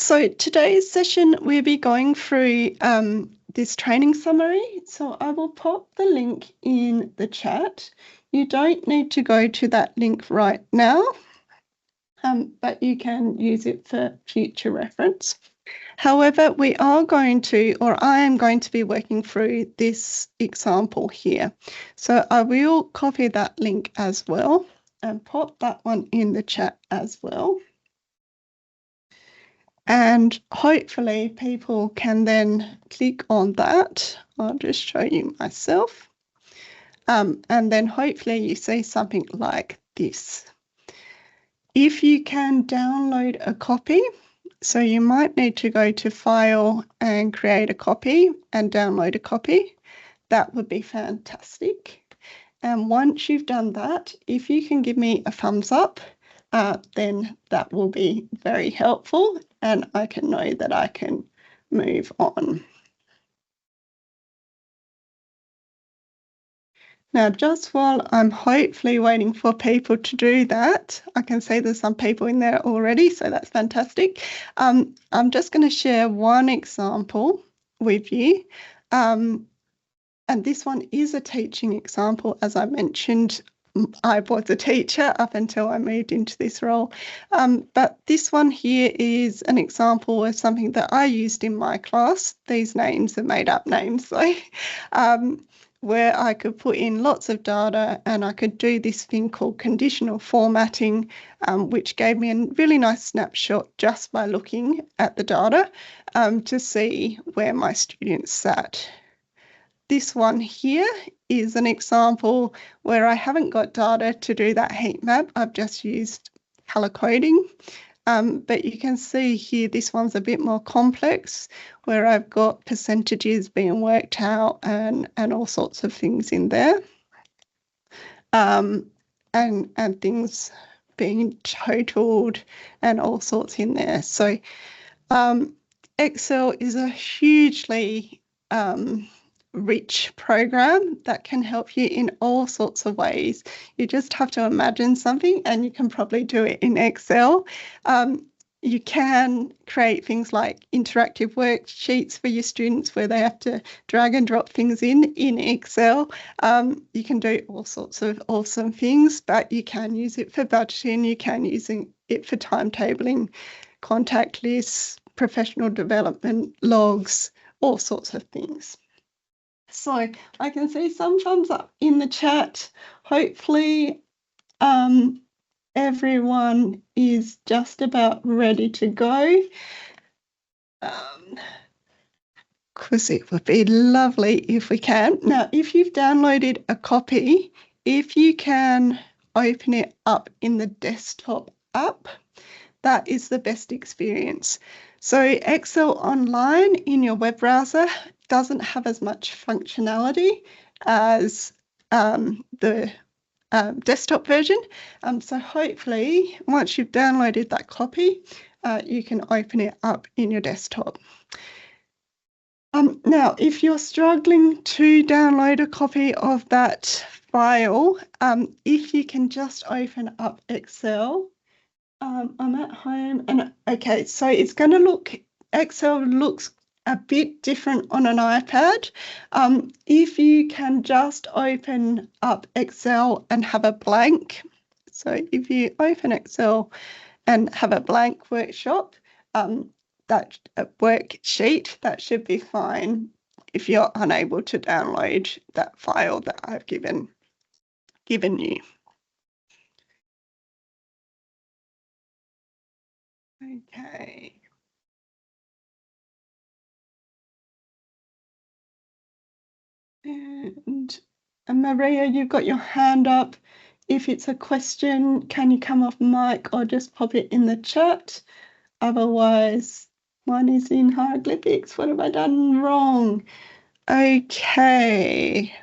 So today's session, we'll be going through this training summary. So I will pop the link in the chat. You don't need to go to that link right now, but you can use it for future reference. However, we are going to, or I am going to be working through this example here. So I will copy that link as well and pop that one in the chat as well. And hopefully people can then click on that. I'll just show you myself. And then hopefully you see something like this. If you can download a copy, so you might need to go to File and create a copy and download a copy. That would be fantastic. And once you've done that, if you can give me a thumbs up, then that will be very helpful and I can know that I can move on. Now, just while I'm hopefully waiting for people to do that, I can see there's some people in there already, so that's fantastic. I'm just going to share one example with you. And this one is a teaching example, as I mentioned. I was a teacher up until I moved into this role. But this one here is an example of something that I used in my class. These names are made up names, so where I could put in lots of data and I could do this thing called conditional formatting, which gave me a really nice snapshot just by looking at the data to see where my students sat. This one here is an example where I haven't got data to do that heat map. I've just used color coding. But you can see here, this one's a bit more complex where I've got percentages being worked out and all sorts of things in there. And things being totaled and all sorts in there. So Excel is a hugely rich program that can help you in all sorts of ways. You just have to imagine something and you can probably do it in Excel. You can create things like interactive worksheets for your students where they have to drag and drop things in Excel. You can do all sorts of awesome things, but you can use it for budgeting, you can use it for timetabling, contact lists, professional development, logs, all sorts of things. So I can see some thumbs up in the chat. Hopefully everyone is just about ready to go. Because it would be lovely if we can. Now, if you've downloaded a copy, if you can open it up in the desktop app, that is the best experience. So Excel Online in your web browser doesn't have as much functionality as the desktop version. So hopefully once you've downloaded that copy, you can open it up in your desktop. Now, if you're struggling to download a copy of that file, if you can just open up Excel. I'm at home and okay, so it's going to look, Excel looks a bit different on an iPad. If you can just open up Excel and have a blank, so if you open Excel and have a blank workshop, that worksheet, that should be fine if you're unable to download that file that I've given you. Okay. And Maria, you've got your hand up. If it's a question, can you come off mic or just pop it in the chat? Otherwise, mine is in hieroglyphics. What have I done wrong? Okay,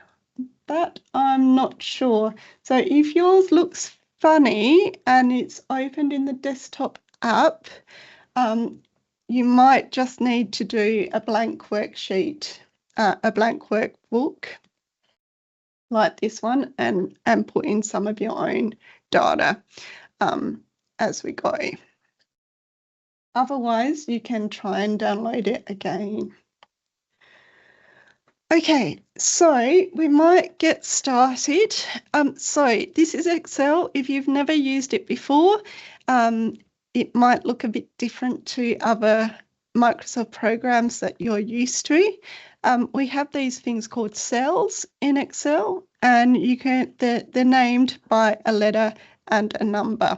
that I'm not sure. So if yours looks funny and it's opened in the desktop app, you might just need to do a blank worksheet, a blank workbook like this one and put in some of your own data as we go. Otherwise, you can try and download it again. Okay, so we might get started. So this is Excel. If you've never used it before, it might look a bit different to other Microsoft programs that you're used to. We have these things called cells in Excel, and they're named by a letter and a number.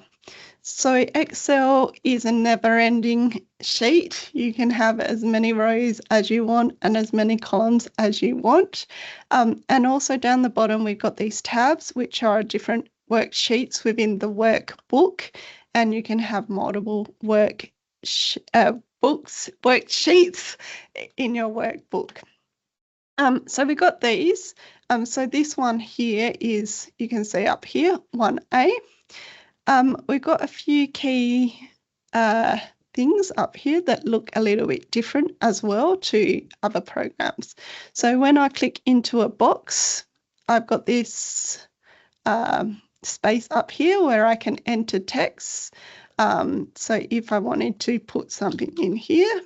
So Excel is a never-ending sheet. You can have as many rows as you want and as many columns as you want. And also down the bottom, we've got these tabs, which are different worksheets within the workbook. And you can have multiple worksheets in your workbook. So we got these. So this one here is, you can see up here, 1A. We've got a few key things up here that look a little bit different as well to other programs. So when I click into a box, I've got this space up here where I can enter text. So if I wanted to put something in here,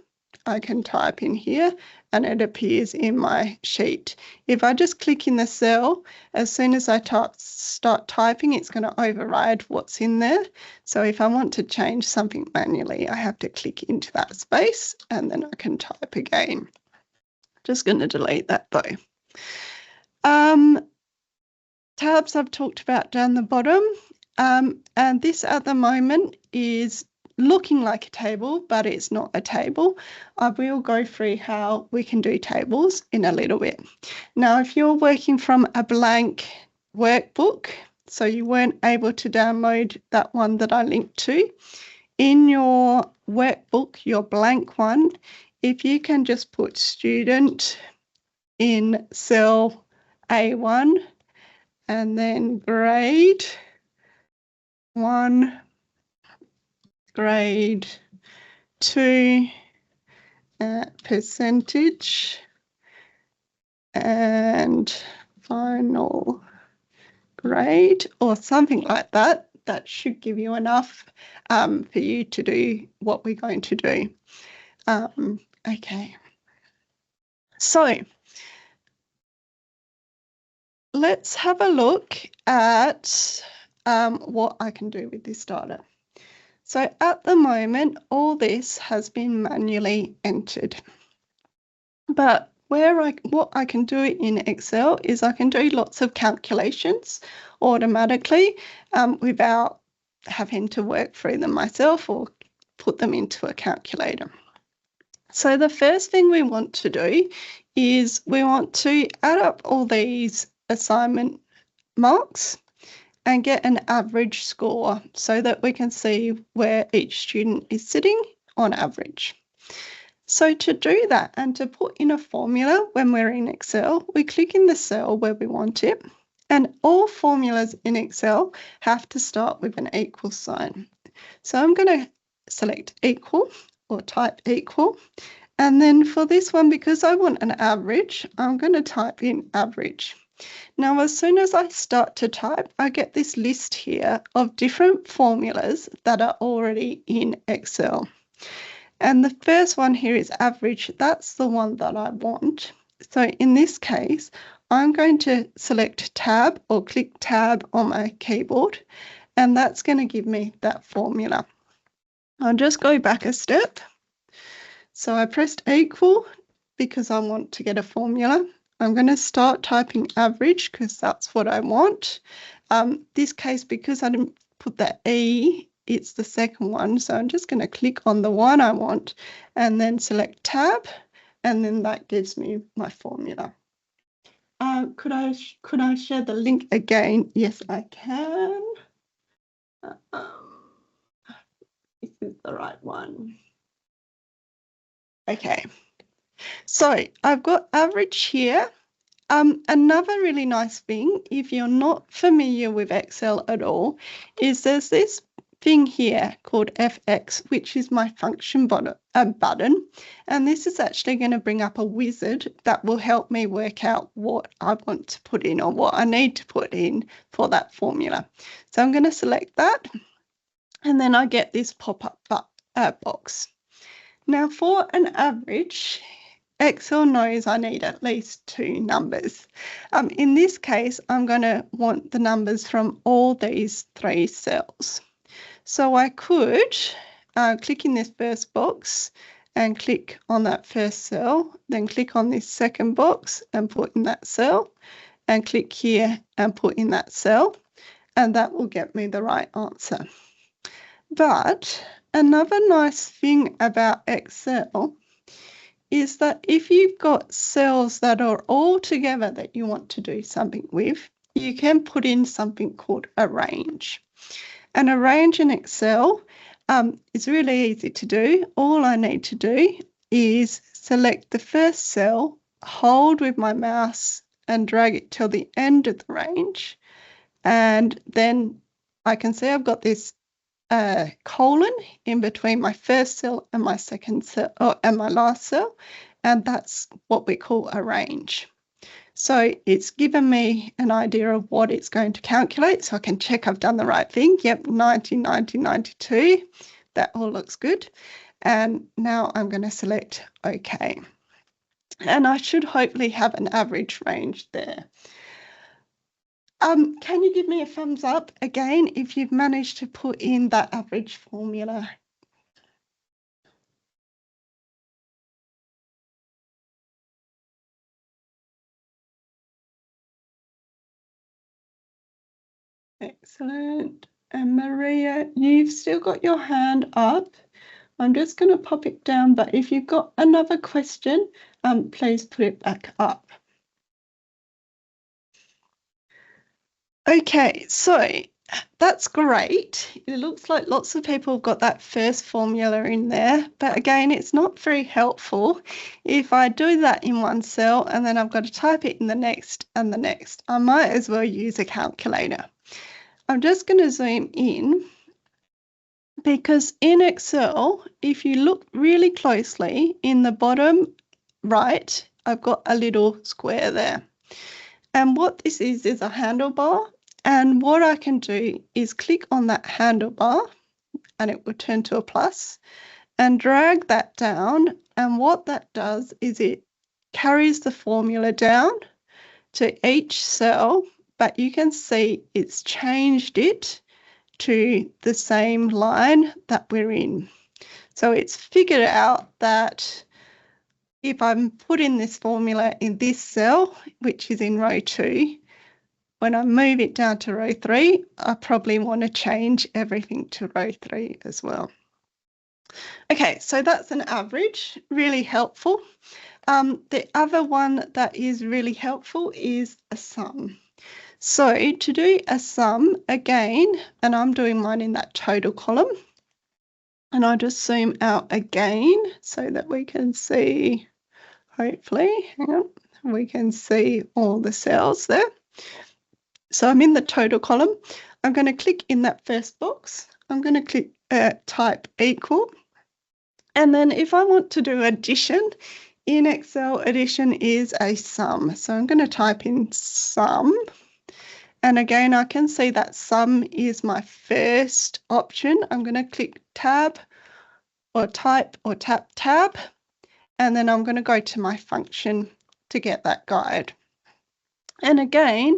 I can type in here and it appears in my sheet. If I just click in the cell, as soon as I start typing, it's going to override what's in there. So if I want to change something manually, I have to click into that space and then I can type again. Just going to delete that though. Tabs I've talked about down the bottom. And this at the moment is looking like a table, but it's not a table. I will go through how we can do tables in a little bit. Now, if you're working from a blank workbook, so you weren't able to download that one that I linked to, in your workbook, your blank one, if you can just put student in cell A1 and then grade 1, grade 2, percentage, and final grade, or something like that. That should give you enough for you to do what we're going to do. Okay. So let's have a look at what I can do with this data. So at the moment, all this has been manually entered. But what I can do in Excel is I can do lots of calculations automatically without having to work through them myself or put them into a calculator. So the first thing we want to do is we want to add up all these assignment marks and get an average score so that we can see where each student is sitting on average. So to do that and to put in a formula when we're in Excel, we click in the cell where we want it, and all formulas in Excel have to start with an equal sign. So I'm going to select equal or type equal, and then for this one, because I want an average, I'm going to type in average. Now, as soon as I start to type, I get this list here of different formulas that are already in Excel. And the first one here is average. That's the one that I want. So in this case, I'm going to select tab or click tab on my keyboard, and that's going to give me that formula. I'll just go back a step. So I pressed equal because I want to get a formula. I'm going to start typing average because that's what I want. This case, because I didn't put that E, it's the second one. So I'm just going to click on the one I want and then select tab, and then that gives me my formula. Could I share the link again? Yes, I can. This is the right one. Okay. So I've got average here. Another really nice thing, if you're not familiar with Excel at all, is there's this thing here called FX, which is my function button. And this is actually going to bring up a wizard that will help me work out what I want to put in or what I need to put in for that formula. So I'm going to select that, and then I get this pop-up box. Now for an average, Excel knows I need at least 2 numbers. In this case, I'm going to want the numbers from all these 3 cells. So I could click in this first box and click on that first cell, then click on this second box and put in that cell, and click here and put in that cell, and that will get me the right answer. But another nice thing about Excel is that if you've got cells that are all together that you want to do something with, you can put in something called a range. And a range in Excel is really easy to do. All I need to do is select the first cell, hold with my mouse and drag it till the end of the range. And then I can see I've got this colon in between my first cell and my second cell and my last cell, and that's what we call a range. So it's given me an idea of what it's going to calculate, so I can check I've done the right thing. Yep, 90, 90, 92. That all looks good. And now I'm going to select OK. And I should hopefully have an average range there. Can you give me a thumbs up again if you've managed to put in that average formula? Excellent. And Maria, you've still got your hand up. I'm just going to pop it down, but if you've got another question, please put it back up. Okay, so that's great. It looks like lots of people have got that first formula in there, but again, it's not very helpful if I do that in one cell and then I've got to type it in the next and the next. I might as well use a calculator. I'm just going to zoom in because in Excel, if you look really closely in the bottom right, I've got a little square there. And what this is a handlebar. And what I can do is click on that handlebar and it will turn to a plus and drag that down. And what that does is it carries the formula down to each cell, but you can see it's changed it to the same line that we're in. So it's figured out that if I'm putting this formula in this cell, which is in row 2, when I move it down to row 3, I probably want to change everything to row 3 as well. Okay, so that's an average, really helpful. The other one that is really helpful is a sum. So to do a sum again, and I'm doing mine in that total column, and I'll just zoom out again so that we can see, hopefully, hang on, we can see all the cells there. So I'm in the total column. I'm going to click in that first box. I'm going to click type equal. And then if I want to do addition, in Excel, addition is a sum. So I'm going to type in sum. And again, I can see that sum is my first option. I'm going to click tab or type or tap tab. And then I'm going to go to my function to get that guide. And again,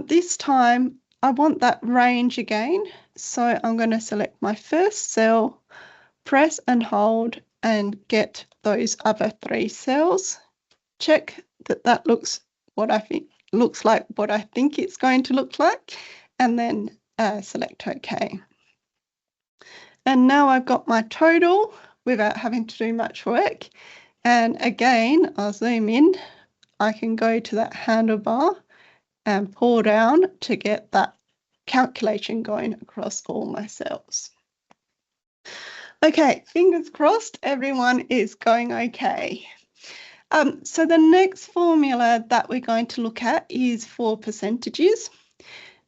this time I want that range again. So I'm going to select my first cell, press and hold and get those other 3 cells. Check that that looks what I think looks like what I think it's going to look like, and then select OK. And now I've got my total without having to do much work. And again, I'll zoom in. I can go to that handlebar and pull down to get that calculation going across all my cells. Okay, fingers crossed everyone is going okay. So the next formula that we're going to look at is for percentages.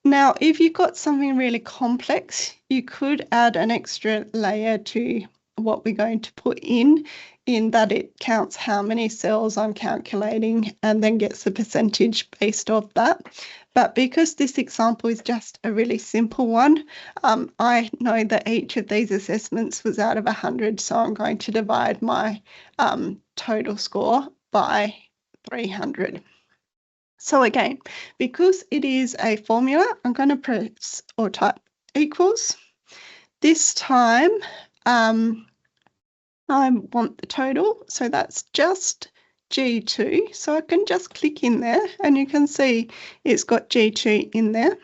Now, if you've got something really complex, you could add an extra layer to what we're going to put in that it counts how many cells I'm calculating and then gets the percentage based off that. But because this example is just a really simple one, I know that each of these assessments was out of 100, so I'm going to divide my total score by 300. So again, because it is a formula, I'm going to press or type equals. This time, I want the total, so that's just G2. So I can just click in there and you can see it's got G2 in there.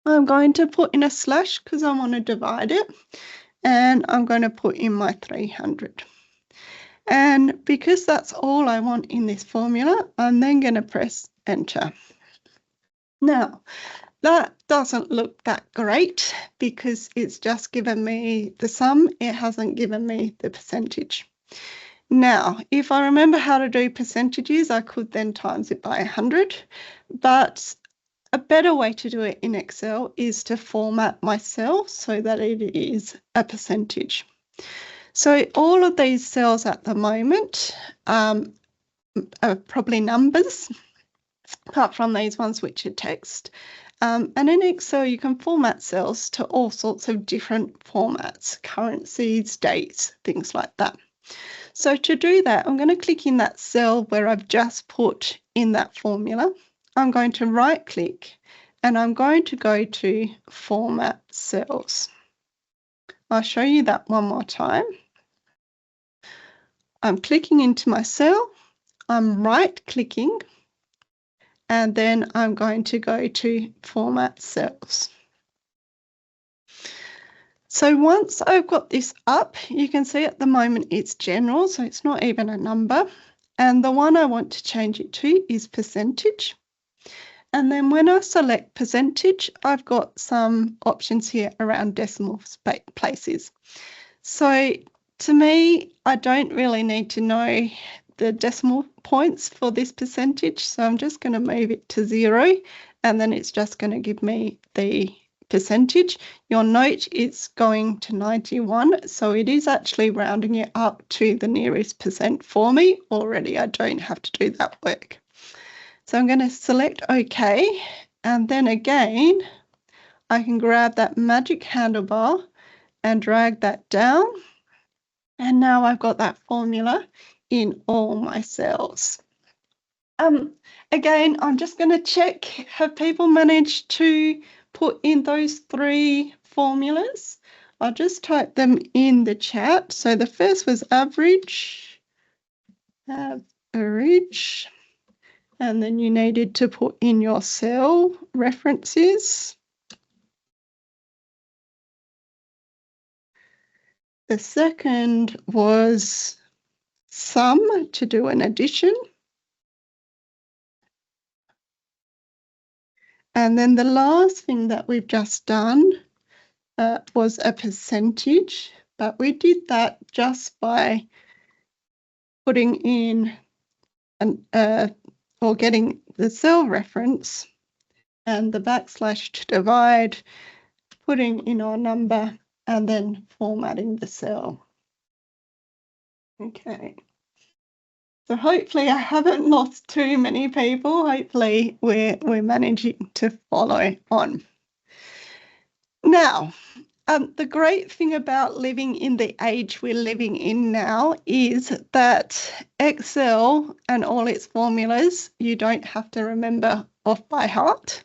I'm going to put in a slash because I want to divide it, and I'm going to put in my 300. And because that's all I want in this formula, I'm then going to press enter. Now, that doesn't look that great because it's just given me the sum. It hasn't given me the percentage. Now, if I remember how to do percentages, I could then times it by 100. But a better way to do it in Excel is to format my cell so that it is a percentage. So all of these cells at the moment are probably numbers, apart from these ones which are text. And in Excel, you can format cells to all sorts of different formats, currencies, dates, things like that. So to do that, I'm going to click in that cell where I've just put in that formula. I'm going to right click and I'm going to go to Format Cells. I'll show you that one more time. I'm clicking into my cell, I'm right clicking, and then I'm going to go to Format Cells. So once I've got this up, you can see at the moment it's general, so it's not even a number. And the one I want to change it to is percentage. And then when I select percentage, I've got some options here around decimal places. So to me, I don't really need to know the decimal points for this percentage. So I'm just going to move it to 0, and then it's just going to give me the percentage. You'll note it's going to 91, so it is actually rounding it up to the nearest percent for me already. I don't have to do that work. So I'm going to select OK, and then again, I can grab that magic handlebar and drag that down. And now I've got that formula in all my cells. Again, I'm just going to check, have people managed to put in those 3 formulas? I'll just type them in the chat. So the first was average, and then you needed to put in your cell references. The second was sum to do an addition. And then the last thing that we've just done was a percentage, but we did that just by putting in or getting the cell reference and the backslash to divide, putting in our number, and then formatting the cell. Okay. So hopefully I haven't lost too many people. Hopefully we're managing to follow on. Now, the great thing about living in the age we're living in now is that Excel and all its formulas, you don't have to remember off by heart.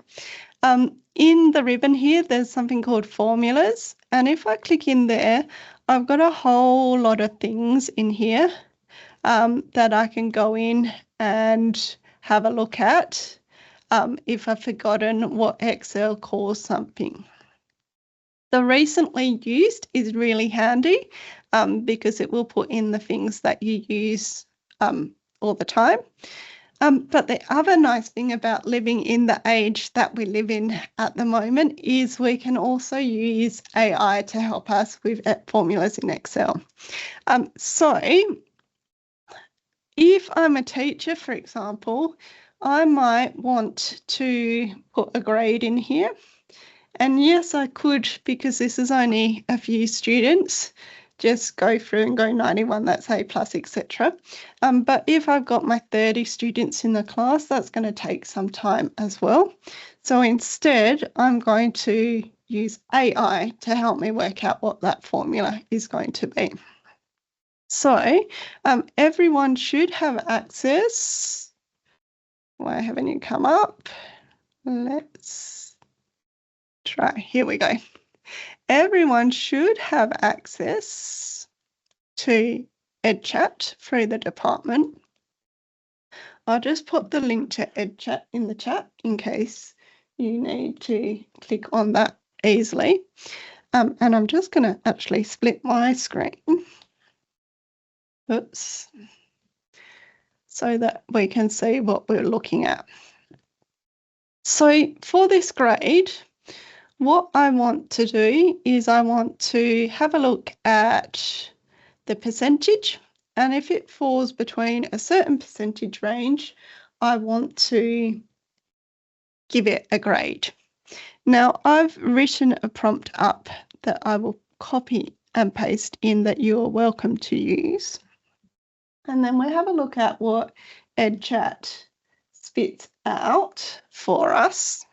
In the ribbon here, there's something called formulas. And if I click in there, I've got a whole lot of things in here that I can go in and have a look at if I've forgotten what Excel calls something. The recently used is really handy because it will put in the things that you use all the time. But the other nice thing about living in the age that we live in at the moment is we can also use AI to help us with formulas in Excel. So if I'm a teacher, for example, I might want to put a grade in here. And yes, I could, because this is only a few students, just go through and go 91, that's A+, etc. But if I've got my 30 students in the class, that's going to take some time as well. So instead, I'm going to use AI to help me work out what that formula is going to be. So everyone should have access. Why haven't you come up? Let's try. Here we go. Everyone should have access to EdChat through the department. I'll just put the link to EdChat in the chat in case you need to click on that easily. And I'm just going to actually split my screen. Oops. So that we can see what we're looking at. So for this grade, what I want to do is I want to have a look at the percentage, and if it falls between a certain percentage range, I want to give it a grade. Now, I've written a prompt up that I will copy and paste in that you are welcome to use. And then we'll have a look at what EdChat spits out for us.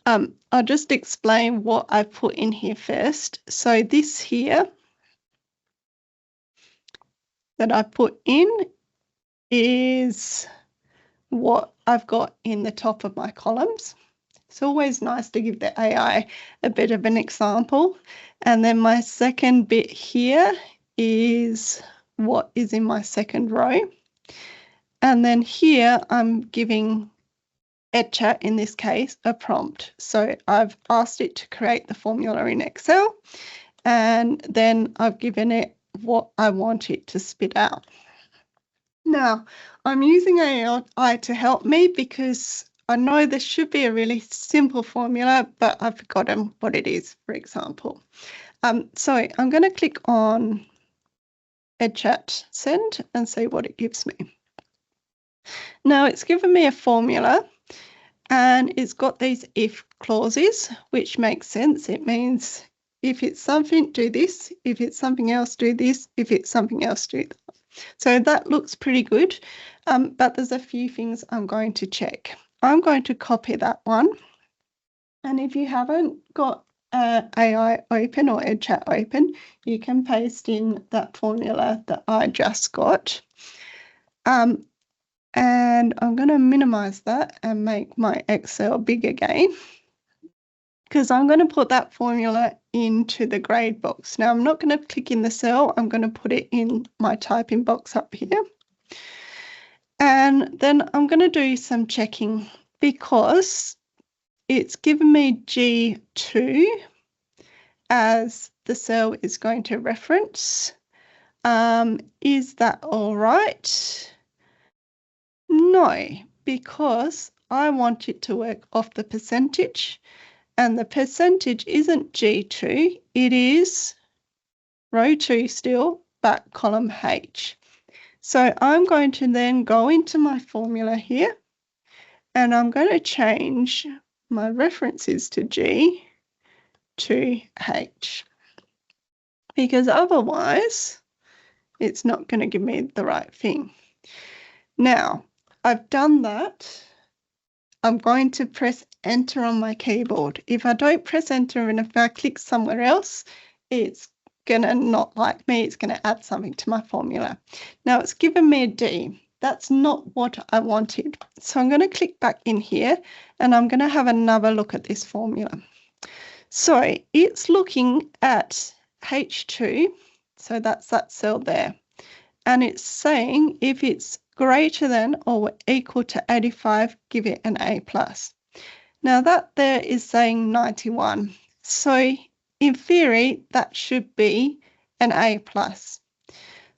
I'll just explain what I put in here first. So this here that I put in is what I've got in the top of my columns. It's always nice to give the AI a bit of an example. And then my second bit here is what is in my second row. And then here I'm giving EdChat, in this case, a prompt. So I've asked it to create the formula in Excel, and then I've given it what I want it to spit out. Now, I'm using AI to help me because I know this should be a really simple formula, but I've forgotten what it is, for example. So I'm going to click on EdChat Send and see what it gives me. Now, it's given me a formula, and it's got these if clauses, which makes sense. It means if it's something, do this. If it's something else, do this. If it's something else, do that. So that looks pretty good, but there's a few things I'm going to check. I'm going to copy that one. And if you haven't got AI open or EdChat open, you can paste in that formula that I just got. And I'm going to minimize that and make my Excel big again, because I'm going to put that formula into the grade box. Now, I'm not going to click in the cell. I'm going to put it in my typing box up here. And then I'm going to do some checking because it's given me G2 as the cell is going to reference. Is that all right? No, because I want it to work off the percentage, and the percentage isn't G2, it is row 2 still, but column H. So I'm going to then go into my formula here, and I'm going to change my references to G to H, because otherwise it's not going to give me the right thing. Now, I've done that. I'm going to press enter on my keyboard. If I don't press enter and if I click somewhere else, it's going to not like me. It's going to add something to my formula. Now it's given me a D. That's not what I wanted. So I'm going to click back in here and I'm going to have another look at this formula. So it's looking at H2. So that's that cell there. And it's saying if it's greater than or equal to 85, give it an A+. Now that there is saying 91. So in theory, that should be an A+.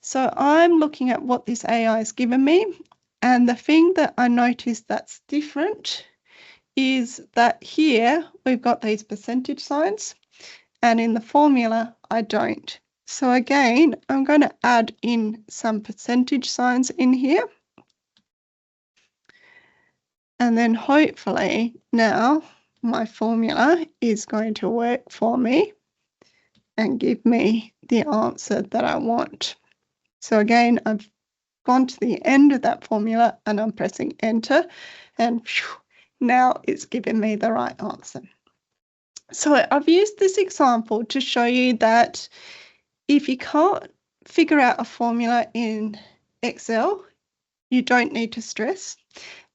So I'm looking at what this AI has given me. And the thing that I noticed that's different is that here we've got these percentage signs, and in the formula, I don't. So again, I'm going to add in some percentage signs in here. And then hopefully now my formula is going to work for me and give me the answer that I want. So again, I've gone to the end of that formula and I'm pressing enter, and now it's given me the right answer. So I've used this example to show you that if you can't figure out a formula in Excel, you don't need to stress.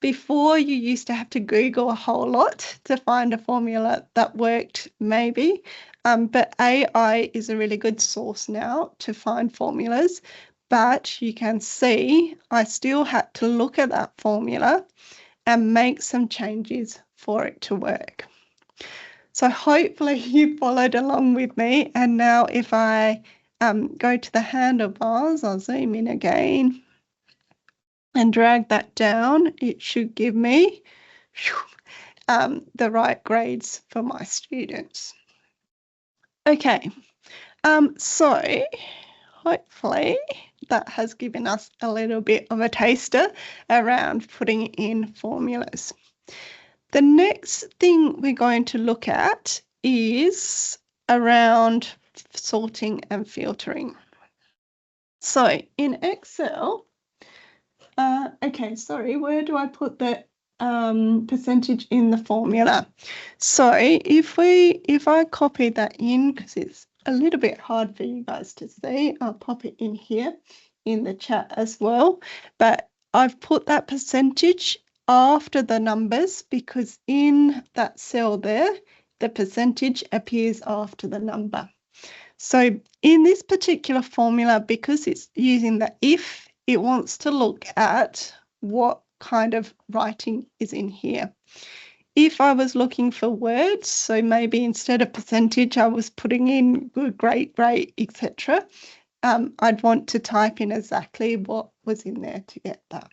Before, you used to have to Google a whole lot to find a formula that worked, maybe. But AI is a really good source now to find formulas. But you can see I still had to look at that formula and make some changes for it to work. So hopefully you followed along with me. And now if I go to the handlebars, I'll zoom in again and drag that down. It should give me the right grades for my students. Okay, so hopefully that has given us a little bit of a taster around putting in formulas. The next thing we're going to look at is around sorting and filtering. So in Excel, okay, sorry, where do I put the percentage in the formula? So if I copy that in, because it's a little bit hard for you guys to see, I'll pop it in here in the chat as well. But I've put that percentage after the numbers because in that cell there, the percentage appears after the number. So in this particular formula, because it's using the if, it wants to look at what kind of writing is in here. If I was looking for words, so maybe instead of percentage, I was putting in good, great, etc., I'd want to type in exactly what was in there to get that.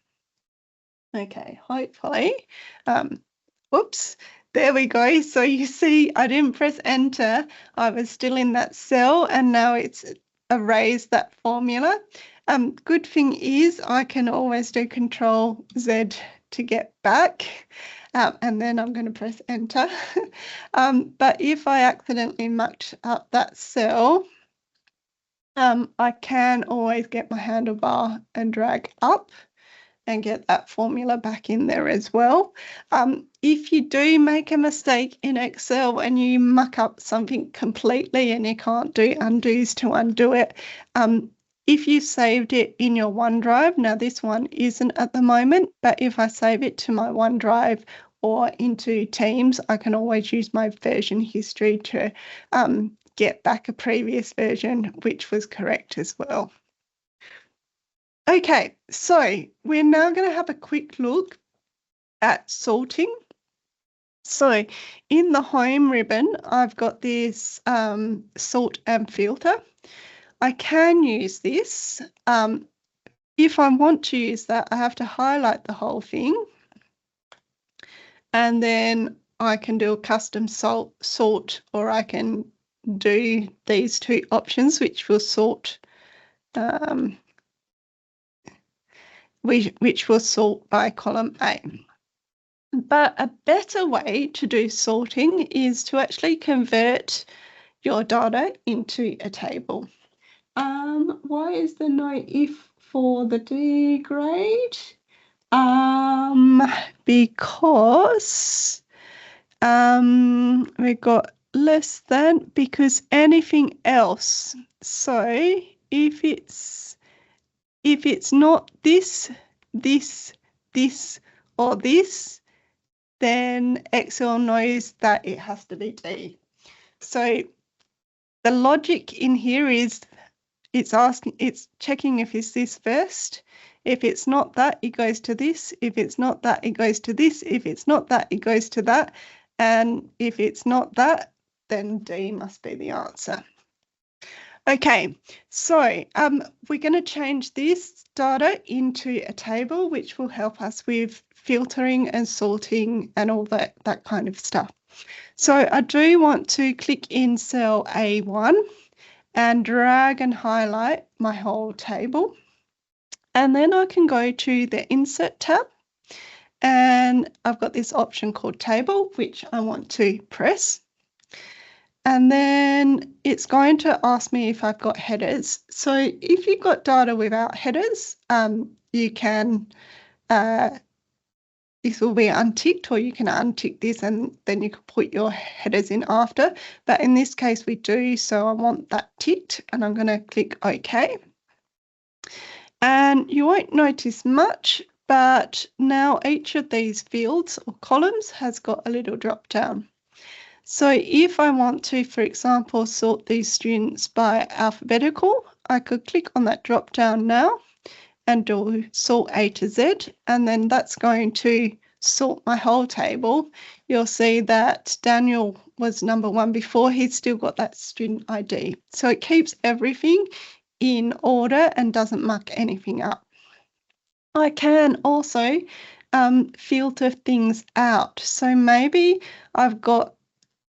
Okay, hopefully, whoops, there we go. So you see, I didn't press enter. I was still in that cell and now it's erased that formula. Good thing is I can always do Control Z to get back. And then I'm going to press enter. But if I accidentally mucked up that cell, I can always get my handlebar and drag up and get that formula back in there as well. If you do make a mistake in Excel and you muck up something completely and you can't do undos to undo it, if you saved it in your OneDrive, now this one isn't at the moment, but if I save it to my OneDrive or into Teams, I can always use my version history to get back a previous version, which was correct as well. Okay, so we're now going to have a quick look at sorting. So in the home ribbon, I've got this sort and filter. I can use this. If I want to use that, I have to highlight the whole thing. And then I can do a custom sort, or I can do these two options, which will sort which will sort by column A. But a better way to do sorting is to actually convert your data into a table. Why is there no if for the D grade? Because we got less than, because anything else. So if it's not this, or this, then Excel knows that it has to be D. So the logic in here is it's checking if it's this first. If it's not that, it goes to this. If it's not that, it goes to this. If it's not that, it goes to that. And if it's not that, then D must be the answer. Okay, so we're going to change this data into a table, which will help us with filtering and sorting and all that kind of stuff. So I do want to click in cell A1 and drag and highlight my whole table. And then I can go to the Insert tab. And I've got this option called Table, which I want to press. And then it's going to ask me if I've got headers. So if you've got data without headers, you can this will be unticked, or you can untick this and then you can put your headers in after. But in this case, we do, so I want that ticked, and I'm going to click OK. And you won't notice much, but now each of these fields or columns has got a little drop down. So if I want to, for example, sort these students by alphabetical, I could click on that drop down now and do sort A to Z, and then that's going to sort my whole table. You'll see that Daniel was number 1 before, he's still got that student ID. So it keeps everything in order and doesn't muck anything up. I can also filter things out. So maybe I've got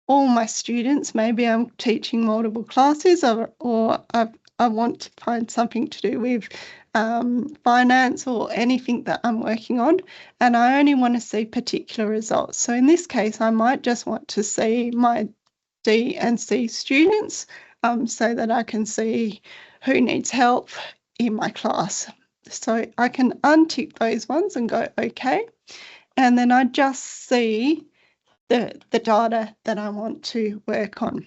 all my students, maybe I'm teaching multiple classes, or I want to find something to do with finance or anything that I'm working on, and I only want to see particular results. So in this case, I might just want to see my D and C students so that I can see who needs help in my class. So I can untick those ones and go OK, and then I just see the data that I want to work on.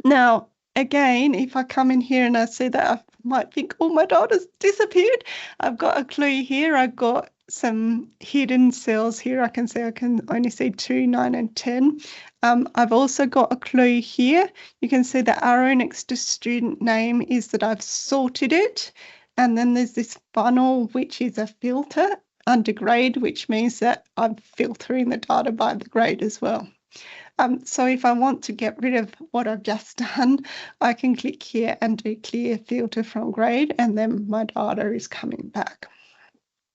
Now, again, if I come in here and I see that, I might think, oh, my data's disappeared. I've got a clue here. I've got some hidden cells here. I can only see 2, 9 and 10. I've also got a clue here. You can see the arrow next to student name is that I've sorted it. And then there's this funnel, which is a filter under grade, which means that I'm filtering the data by the grade as well. So if I want to get rid of what I've just done, I can click here and do clear filter from grade, and then my data is coming back.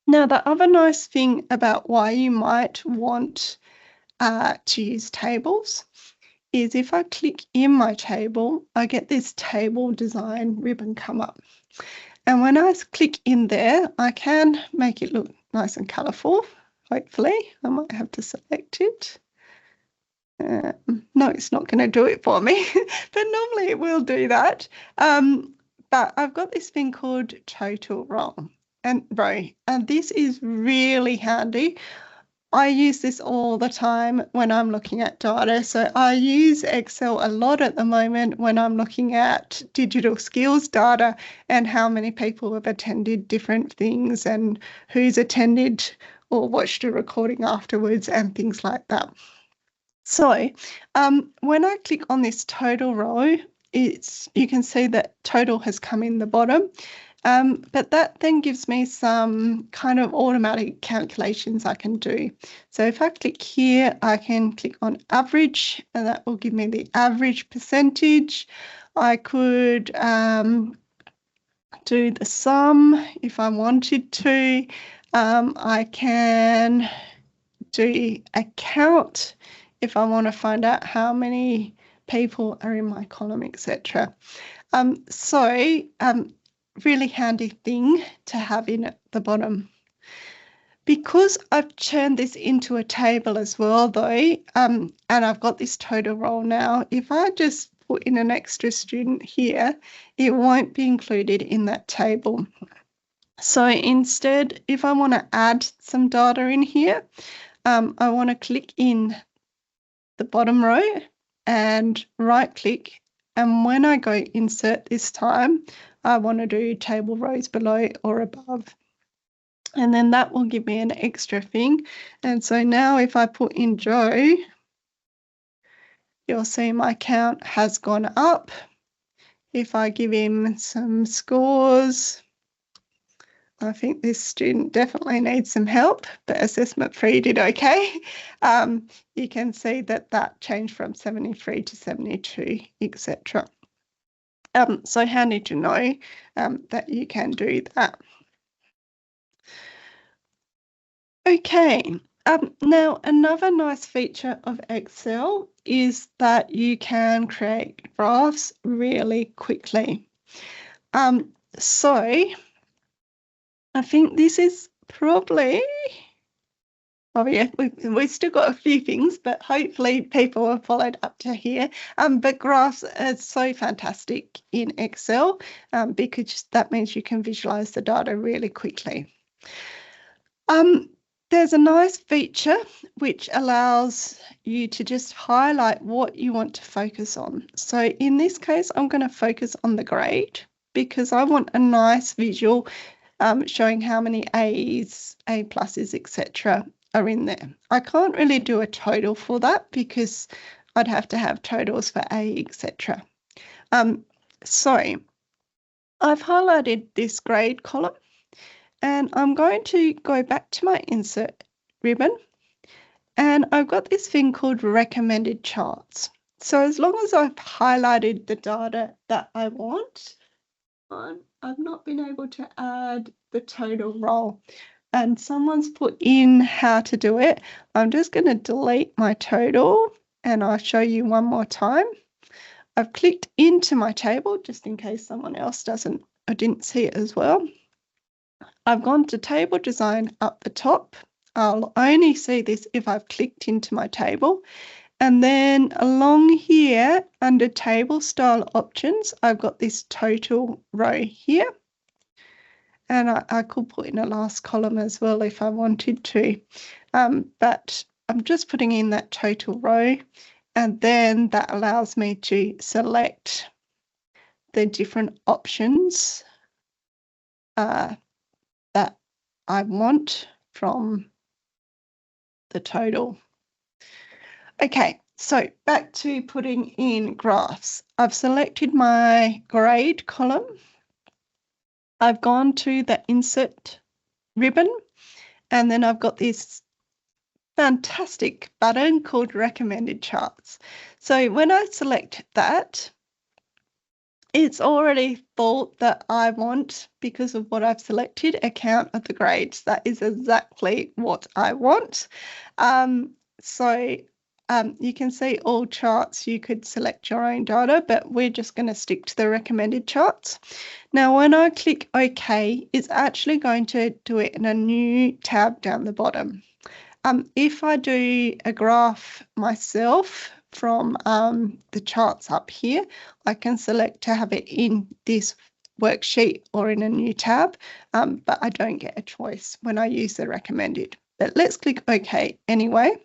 Now, the other nice thing about why you might want to use tables is if I click in my table, I get this table design ribbon come up. And when I click in there, I can make it look nice and colourful, hopefully. I might have to select it. No, it's not going to do it for me, but normally it will do that. But I've got this thing called total row, and this is really handy. I use this all the time when I'm looking at data. So I use Excel a lot at the moment when I'm looking at digital skills data and how many people have attended different things and who's attended or watched a recording afterwards and things like that. So when I click on this total row, you can see that total has come in the bottom. But that then gives me some kind of automatic calculations I can do. So if I click here, I can click on average, and that will give me the average percentage. I could do the sum if I wanted to. I can do a count if I want to find out how many people are in my column, etc. Really handy thing to have in at the bottom. Because I've turned this into a table as well though, and I've got this total roll now, if I just put in an extra student here, it won't be included in that table. So instead, if I want to add some data in here, I want to click in the bottom row and right click, and when I go insert this time, I want to do table rows below or above, and then that will give me an extra thing. And so now if I put in Joe, you'll see my count has gone up. If I give him some scores, I think this student definitely needs some help, but assessment free did okay. You can see that changed from 73 to 72, etc. So handy to know that you can do that. Okay, now another nice feature of Excel is that you can create graphs really quickly. So I think this is probably, oh yeah, we've still got a few things, but hopefully people have followed up to here. But graphs are so fantastic in Excel because that means you can visualize the data really quickly. there's a nice feature which allows you to just highlight what you want to focus on. So in this case, I'm going to focus on the grade because I want a nice visual showing how many A's, A pluses, etc. are in there. I can't really do a total for that because I'd have to have totals for A, etc. So I've highlighted this grade column and I'm going to go back to my insert ribbon and I've got this thing called recommended charts. So as long as I've highlighted the data that I want, I've not been able to add the total row and someone's put in how to do it. I'm just going to delete my total and I'll show you one more time. I've clicked into my table just in case someone else didn't see it as well. I've gone to table design up the top. I'll only see this if I've clicked into my table. And then along here under table style options, I've got this total row here. And I could put in a last column as well if I wanted to. But I'm just putting in that total row. And then that allows me to select the different options that I want from the total. Okay, so back to putting in graphs. I've selected my grade column. I've gone to the insert ribbon and then I've got this fantastic button called recommended charts. So when I select that, it's already thought that I want, because of what I've selected, a count of the grades. That is exactly what I want. You can see all charts, you could select your own data, but we're just going to stick to the recommended charts. Now, when I click OK, it's actually going to do it in a new tab down the bottom. If I do a graph myself from the charts up here, I can select to have it in this worksheet or in a new tab, but I don't get a choice when I use the recommended. But let's click OK anyway.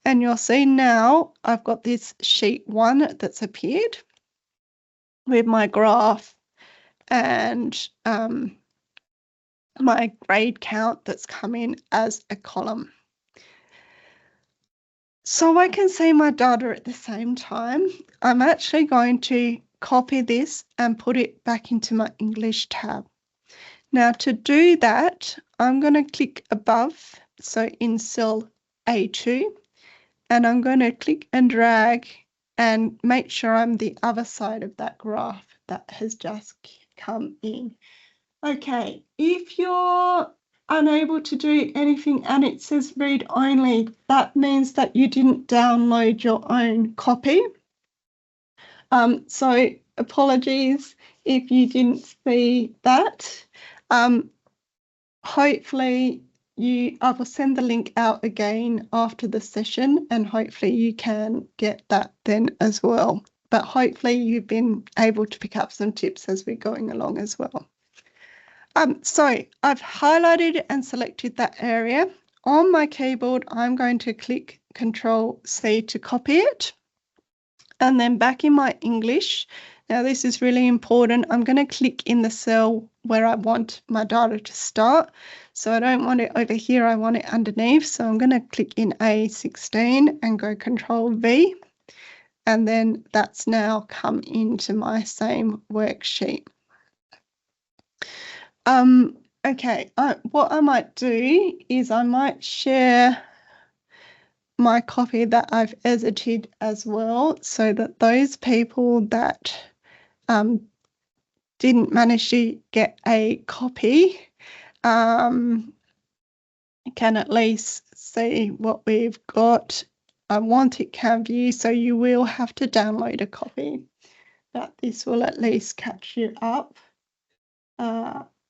And you'll see now I've got this sheet 1 that's appeared with my graph and my grade count that's come in as a column. So I can see my data at the same time. I'm actually going to copy this and put it back into my English tab. Now to do that, I'm going to click above, so in cell A2, and I'm going to click and drag and make sure I'm the other side of that graph that has just come in. Okay, if you're unable to do anything and it says read only, that means that you didn't download your own copy. So apologies if you didn't see that. Hopefully I will send the link out again after the session and hopefully you can get that then as well. But hopefully you've been able to pick up some tips as we're going along as well. So I've highlighted and selected that area. On my keyboard, I'm going to click Control-C to copy it. And then back in my English, now this is really important, I'm going to click in the cell where I want my data to start. So I don't want it over here, I want it underneath. So I'm going to click in A16 and go Control-V. And then that's now come into my same worksheet. Okay, what I might do is I might share my copy that I've edited as well, so that those people that didn't manage to get a copy can at least see what we've got. I want it can view, so you will have to download a copy, but this will at least catch you up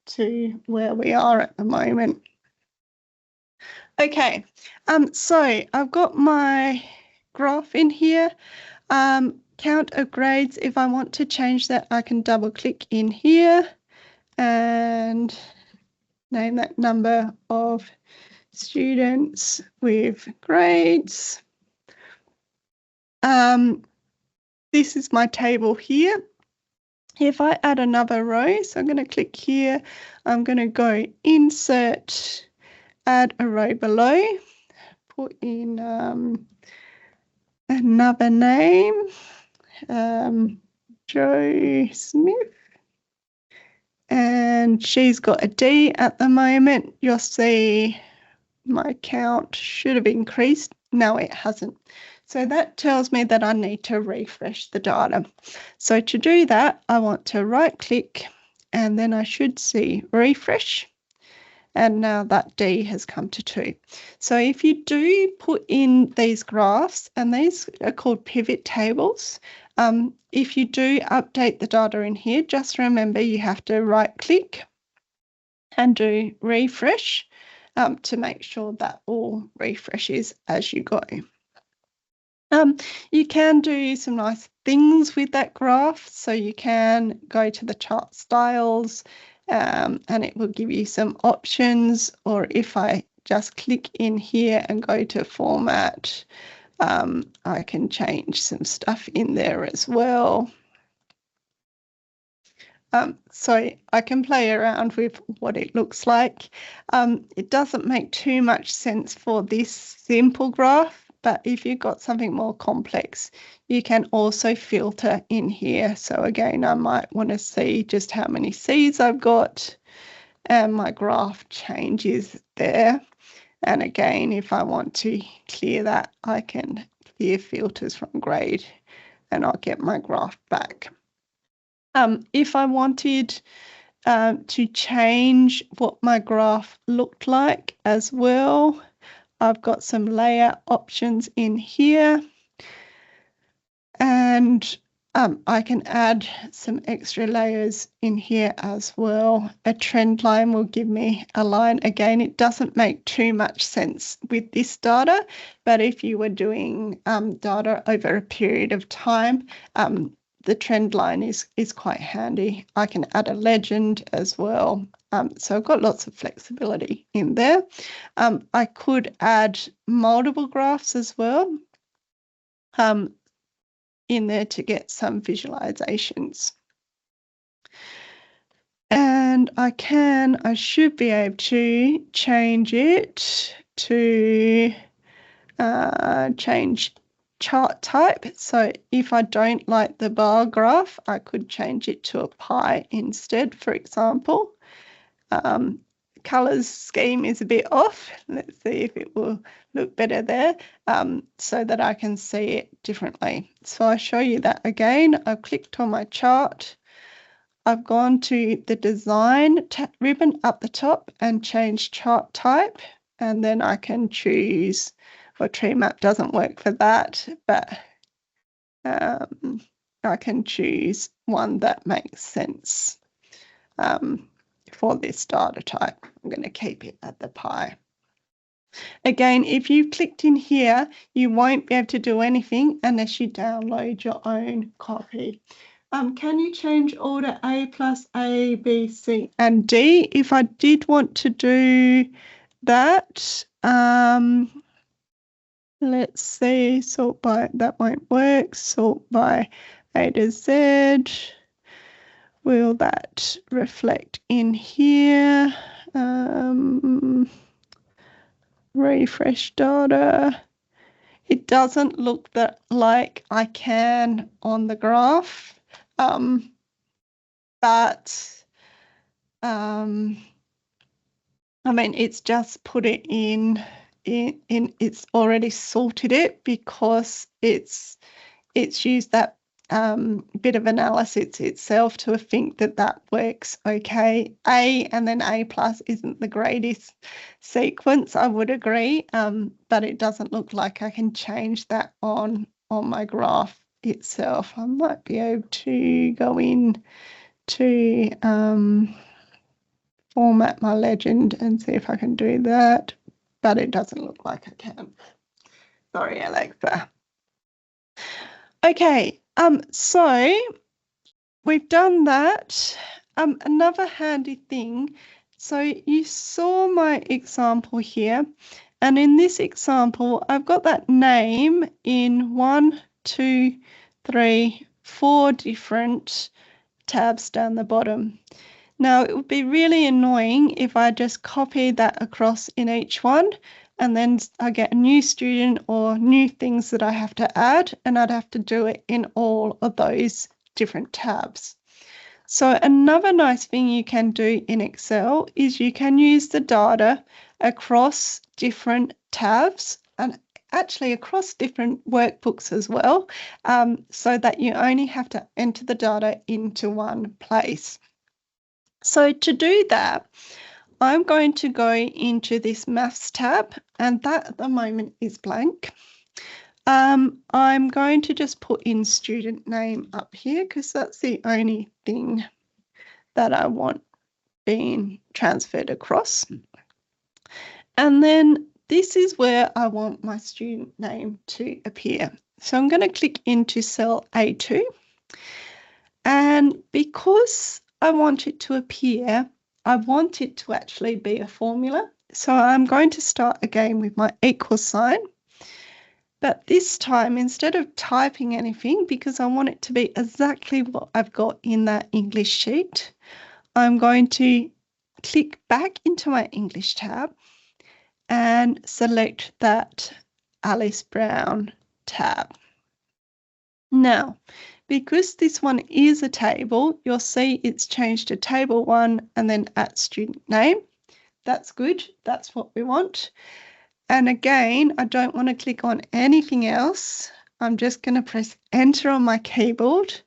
to where we are at the moment. Okay, so I've got my graph in here. Count of grades, if I want to change that, I can double click in here and name that number of students with grades. This is my table here. If I add another row, so I'm going to click here, I'm going to go insert, add a row below, put in another name, Joe Smith, and she's got a D at the moment. You'll see my count should have increased. No, it hasn't. So that tells me that I need to refresh the data. So to do that, I want to right click and then I should see refresh. And now that D has come to 2. So if you do put in these graphs, and these are called pivot tables, if you do update the data in here, just remember you have to right click and do refresh to make sure that all refreshes as you go. You can do some nice things with that graph. So you can go to the chart styles and it will give you some options. Or if I just click in here and go to format, I can change some stuff in there as well. So I can play around with what it looks like. It doesn't make too much sense for this simple graph, but if you've got something more complex, you can also filter in here. So again, I might want to see just how many C's I've got, and my graph changes there. And again, if I want to clear that, I can clear filters from grade and I'll get my graph back. If I wanted to change what my graph looked like as well, I've got some layer options in here, and I can add some extra layers in here as well. A trend line will give me a line. Again, it doesn't make too much sense with this data, but if you were doing data over a period of time, the trend line is quite handy. I can add a legend as well. So I've got lots of flexibility in there. I could add multiple graphs as well in there to get some visualizations. And I should be able to change it to change chart type. So if I don't like the bar graph, I could change it to a pie instead, for example. Colors scheme is a bit off. Let's see if it will look better there, so that I can see it differently. So I'll show you that again. I've clicked on my chart. I've gone to the design ribbon up the top and changed chart type, and then I can choose, well, tree map doesn't work for that, but I can choose one that makes sense for this data type. I'm going to keep it at the pie. Again, if you clicked in here, you won't be able to do anything unless you download your own copy. Can you change order A plus A, B, C, and D? If I did want to do that, let's see, sort by, that won't work, sort by A to Z. Will that reflect in here? Refresh data. It doesn't look that like I can on the graph, but I mean, it's just put it in it's already sorted it because it's used that bit of analysis itself to think that works okay. A and then A plus isn't the greatest sequence, I would agree, but it doesn't look like I can change that on my graph itself. I might be able to go in to format my legend and see if I can do that, but it doesn't look like I can. Sorry, Alexa. Okay, so we've done that. Another handy thing So you saw my example here, and in this example, I've got that name in 1, 2, 3, 4 different tabs down the bottom. Now, it would be really annoying if I just copy that across in each one, and then I get a new student or new things that I have to add, and I'd have to do it in all of those different tabs. So another nice thing you can do in Excel is you can use the data across different tabs and actually across different workbooks as well, so that you only have to enter the data into one place. So to do that, I'm going to go into this Maths tab, and that at the moment is blank. I'm going to just put in student name up here because that's the only thing that I want being transferred across. And then this is where I want my student name to appear. So I'm going to click into cell A2. And because I want it to appear, I want it to actually be a formula. So I'm going to start again with my equal sign. But this time, instead of typing anything, because I want it to be exactly what I've got in that English sheet, I'm going to click back into my English tab and select that Alice Brown tab. Now, because this one is a table, you'll see it's changed to table 1 and then at student name. That's good. That's what we want. And again, I don't want to click on anything else. I'm just going to press enter on my keyboard.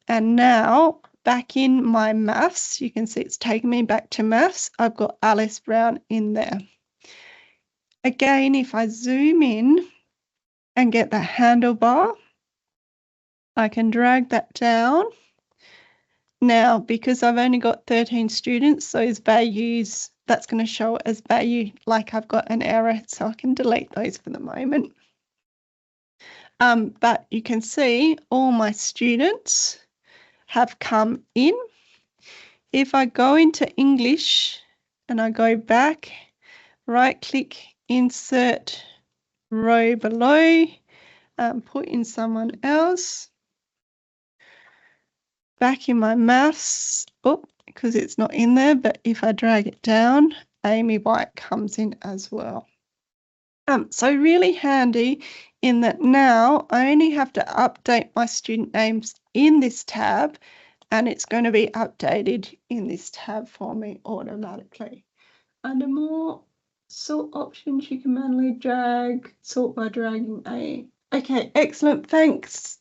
And now back in my maths, you can see it's taken me back to maths. I've got Alice Brown in there. Again, if I zoom in and get the handlebar, I can drag that down. Now, because I've only got 13 students, those values, that's going to show as value like I've got an error, so I can delete those for the moment. But you can see all my students have come in. If I go into English and I go back, right click, insert row below, put in someone else. Back in my maths, because it's not in there, but if I drag it down, Amy White comes in as well. So really handy in that now I only have to update my student names in this tab, and it's going to be updated in this tab for me automatically. Under more sort options, you can manually drag, sort by dragging a. Okay, excellent. Thanks,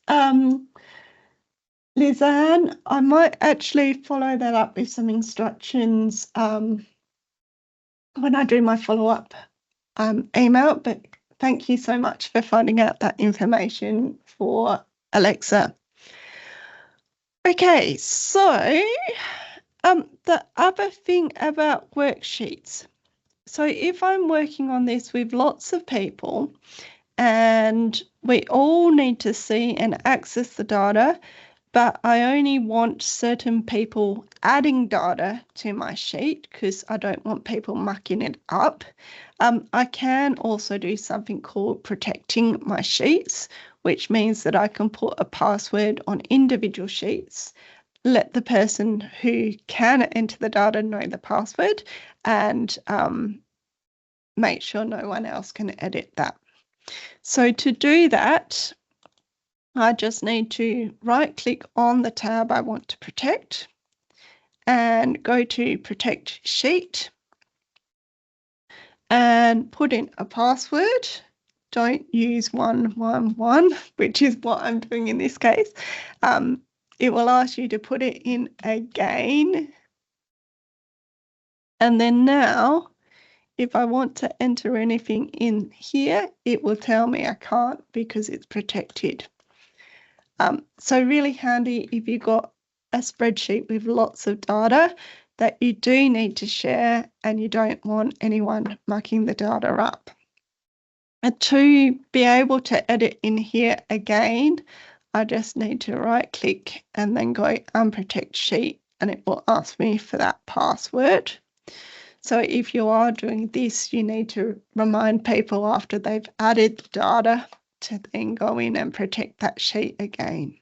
Lizanne. I might actually follow that up with some instructions when I do my follow-up email, but thank you so much for finding out that information for Alexa. Okay, so the other thing about worksheets. So if I'm working on this with lots of people and we all need to see and access the data, but I only want certain people adding data to my sheet because I don't want people mucking it up. I can also do something called protecting my sheets, which means that I can put a password on individual sheets, let the person who can enter the data know the password, and make sure no one else can edit that. So to do that, I just need to right click on the tab I want to protect and go to protect sheet and put in a password. Don't use 111, which is what I'm doing in this case. It will ask you to put it in again. And then now, if I want to enter anything in here, it will tell me I can't because it's protected. So really handy if you've got a spreadsheet with lots of data that you do need to share and you don't want anyone mucking the data up. And to be able to edit in here again, I just need to right click and then go unprotect sheet, and it will ask me for that password. So if you are doing this, you need to remind people after they've added the data to then go in and protect that sheet again.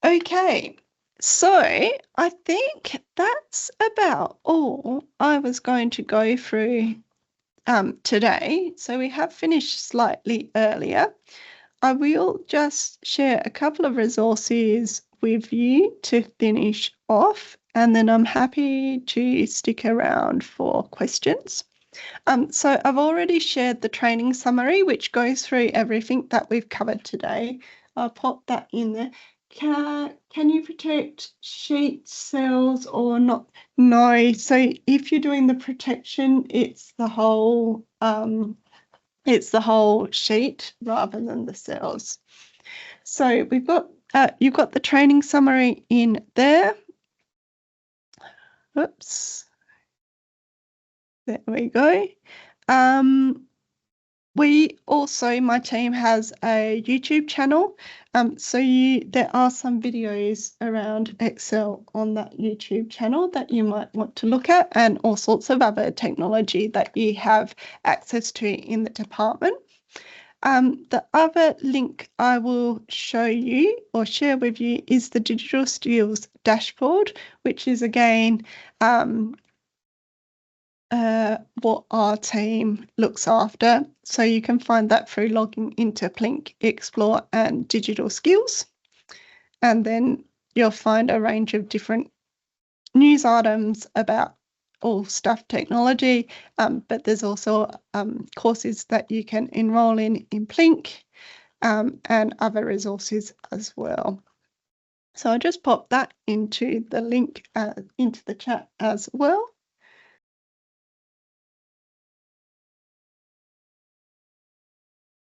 Okay, so I think that's about all I was going to go through today. So we have finished slightly earlier. I will just share a couple of resources with you to finish off, and then I'm happy to stick around for questions. So I've already shared the training summary, which goes through everything that we've covered today. I'll pop that in there. Can you protect sheet cells or not? No. So if you're doing the protection, it's the whole sheet rather than the cells. So we've got you've got the training summary in there. Oops. There we go. We also, my team has a YouTube channel. So there are some videos around Excel on that YouTube channel that you might want to look at, and all sorts of other technology that you have access to in the department. The other link I will show you or share with you is the Digital Skills Dashboard, which is again what our team looks after. So you can find that through logging into Plink, Explore and Digital Skills. And then you'll find a range of different news items about all stuff technology, but there's also courses that you can enroll in Plink and other resources as well. So I just popped that into the link into the chat as well.